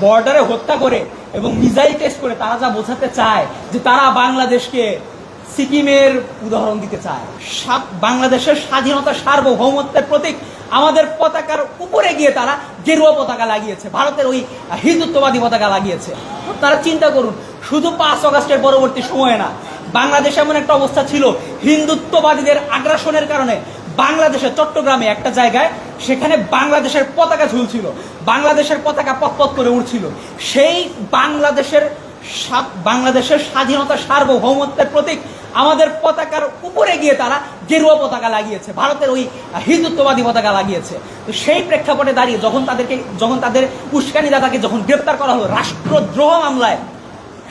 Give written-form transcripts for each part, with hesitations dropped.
বর্ডারে হত্যা করে এবং মিসাইল টেস্ট করে তারা যা বোঝাতে চায় যে তারা বাংলাদেশকে সিকিমের উদাহরণ দিতে চায়। বাংলাদেশের স্বাধীনতা সার্বভৌমত্বের প্রতীক আমাদের পতাকার উপরে গিয়ে তারা গেরুয়া পতাকা লাগিয়েছে, ভারতের ওই হিন্দুত্ববাদী পতাকা লাগিয়েছে। তারা চিন্তা করুন, শুধু 5 আগস্টের পরবর্তী সময়ে না, বাংলাদেশে এমন একটা অবস্থা ছিল হিন্দুত্ববাদীদের আগ্রাসনের কারণে বাংলাদেশের চট্টগ্রামে একটা জায়গায় সেখানে বাংলাদেশের পতাকা ঝুলছিল, বাংলাদেশের পতাকা পতপত করে উঠছিল। সেই বাংলাদেশের স্বাধীনতা সার্বভৌমত্বের প্রতীক আমাদের পতাকার উপরে গিয়ে তারা গেরুয়া পতাকা লাগিয়েছে, ভারতের ওই হিন্দুত্ববাদী পতাকা লাগিয়েছে। তো সেই প্রেক্ষাপটে দাঁড়িয়ে যখন তাদের উস্কানিদাতাকে যখন গ্রেপ্তার করা হলো রাষ্ট্রদ্রোহ মামলায়,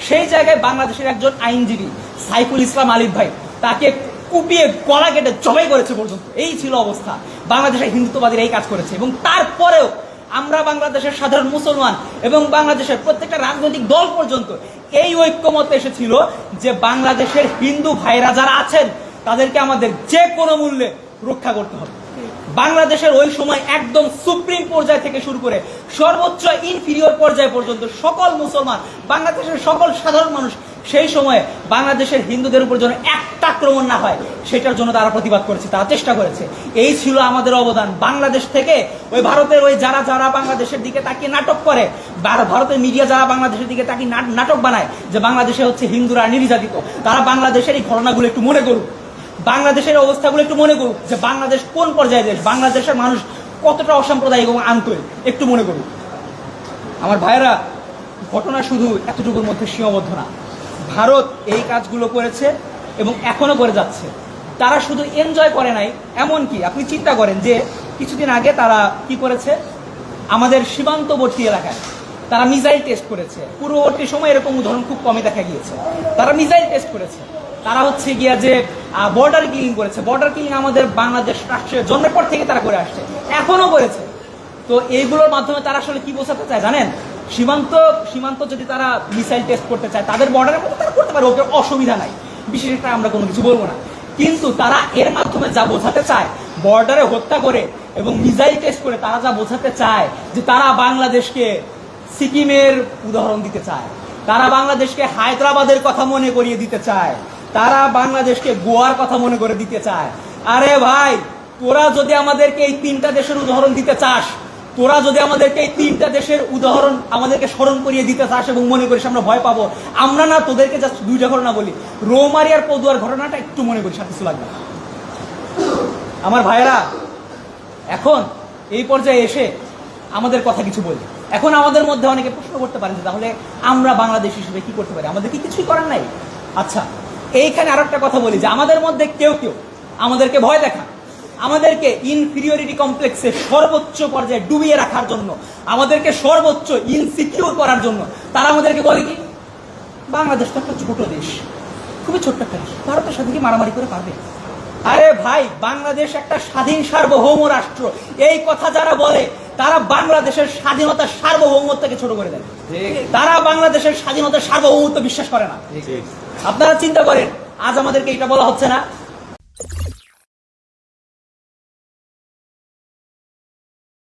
সেই জায়গায় বাংলাদেশের একজন আইনজীবী সাইফুল ইসলাম আলিফ ভাই তাকে কুপিয়ে গলা কেটে জবাই করেছে পর্যন্ত। এই ছিল অবস্থা, বাংলাদেশের হিন্দুত্ববাদীরা এই কাজ করেছে। এবং তারপরেও আমরা বাংলাদেশের সাধারণ মুসলমান এবং বাংলাদেশের প্রত্যেকটা রাজনৈতিক দল পর্যন্ত এই ঐক্যমতে এসেছিল যে বাংলাদেশের হিন্দু ভাইরা যারা আছেন তাদেরকে আমাদের যে কোনো মূল্যে রক্ষা করতে হবে। বাংলাদেশের ওই সময় একদম সুপ্রিম পর্যায় থেকে শুরু করে সর্বোচ্চ ইনফিরিয়র পর্যায় পর্যন্ত সকল মুসলমান, বাংলাদেশের সকল সাধারণ মানুষ সেই সময়ে বাংলাদেশের হিন্দুদের উপর যেন একটা আক্রমণ না হয় সেটার জন্য তারা প্রতিবাদ করেছে, তারা চেষ্টা করেছে। এই ছিল আমাদের অবদান। বাংলাদেশ থেকে ওই ভারতের ওই যারা বাংলাদেশের দিকে তাকিয়ে নাটক করে, ভারতের মিডিয়া যারা বাংলাদেশের দিকে তাকিয়ে নাটক বানায় যে বাংলাদেশে হচ্ছে হিন্দুরা নির্যাতিত, তারা বাংলাদেশের এই ঘটনাগুলো একটু মনে করুক, বাংলাদেশের অবস্থাগুলো একটু মনে করুক যে বাংলাদেশ কোন পর্যায়ে দেশ, বাংলাদেশের মানুষ কতটা অসাম্প্রদায়িক এবং আন্তরিক, একটু মনে করুক। আমার ভাইয়েরা, ঘটনা শুধু এতটুকুর মধ্যে সীমাবদ্ধ না। ভারত এই কাজগুলো করেছে এবং এখনো করে যাচ্ছে। তারা শুধু এনজয় করে নাই, এমনকি আপনি চিন্তা করেন যে কিছুদিন আগে তারা কি করেছে, আমাদের সীমান্তবর্তী এলাকায় তারা মিসাইল টেস্ট করেছে। পূর্ববর্তী সময় এরকম উদাহরণ খুব কমই দেখা গিয়েছে। তারা মিসাইল টেস্ট করেছে, তারা হচ্ছে গিয়া যে বর্ডার কিলিং করেছে। বর্ডার কিলিং আমাদের বাংলাদেশ রাষ্ট্রের জন্মের পর থেকে তারা করে আসছে, এখনো করেছে। তো এইগুলোর মাধ্যমে তারা আসলে কি বোঝাতে চায় জানেন? সীমান্ত যদি তারা মিসাইল টেস্ট করতে চায় তাদের বর্ডারের মধ্যে তারা করতে পারে, ওকে অসুবিধা নাই, বিশেষ একটা আমরা কোনো কিছু বলবো না। কিন্তু তারা এর মাধ্যমে যা বোঝাতে চায়, বর্ডারে হত্যা করে এবং মিসাইল টেস্ট করে তারা যা বোঝাতে চায় যে তারা বাংলাদেশকে সিকিমের উদাহরণ দিতে চায়, তারা বাংলাদেশকে হায়দ্রাবাদের কথা মনে করিয়ে দিতে চায়, তারা বাংলাদেশকে গোয়ার কথা মনে করে দিতে চায়। আরে ভাই, তোরা যদি আমাদেরকে এই 3টা দেশের উদাহরণ দিতে চাস, তোরা যদি আমাদেরকে এই 3টা দেশের উদাহরণ আমাদেরকে স্মরণ করিয়ে দিতে চাস এবং মনে করিস আমরা ভয় পাবো, আমরা না তোদেরকে জাস্ট 2টা ঘটনা বলি, রৌমারী আর পদুয়ার ঘটনাটা একটু মনে করিস, আর কিছু লাগবে না। আমার ভাইয়েরা, এখন এই পর্যায়ে এসে আমাদের কথা কিছু বলি। এখন আমাদের মধ্যে অনেকে প্রশ্ন করতে পারেন যে তাহলে আমরা বাংলাদেশ হিসেবে কি করতে পারি, আমাদের কি কিছুই করার নাই? আচ্ছা, এইখানে আর একটা কথা বলি যে আমাদের মধ্যে কেউ আমাদেরকে ভয় দেখা, আমাদেরকে ইনফিরিয়রিটি কমপ্লেক্সে সর্বোচ্চ পর্যায়ে ডুবিয়ে রাখার জন্য, আমাদেরকে সর্বোচ্চ ইনসিকিউর করার জন্য তারা আমাদেরকে বলে কি বাংলাদেশ তো একটা ছোট দেশ, খুবই ছোট্ট একটা দেশ, ভারতের সাথে কি মারামারি করে পারবে? আরে ভাই, বাংলাদেশ একটা স্বাধীন সার্বভৌম রাষ্ট্র। এই কথা যারা বলে তারা বাংলাদেশের স্বাধীনতার সার্বভৌমত্বকে ছোট করে দেয়, তারা বাংলাদেশের স্বাধীনতার সার্বভৌমত্ব বিশ্বাস করে না। আপনারা চিন্তা করেন, আজ আমাদেরকে এটা বলা হচ্ছে না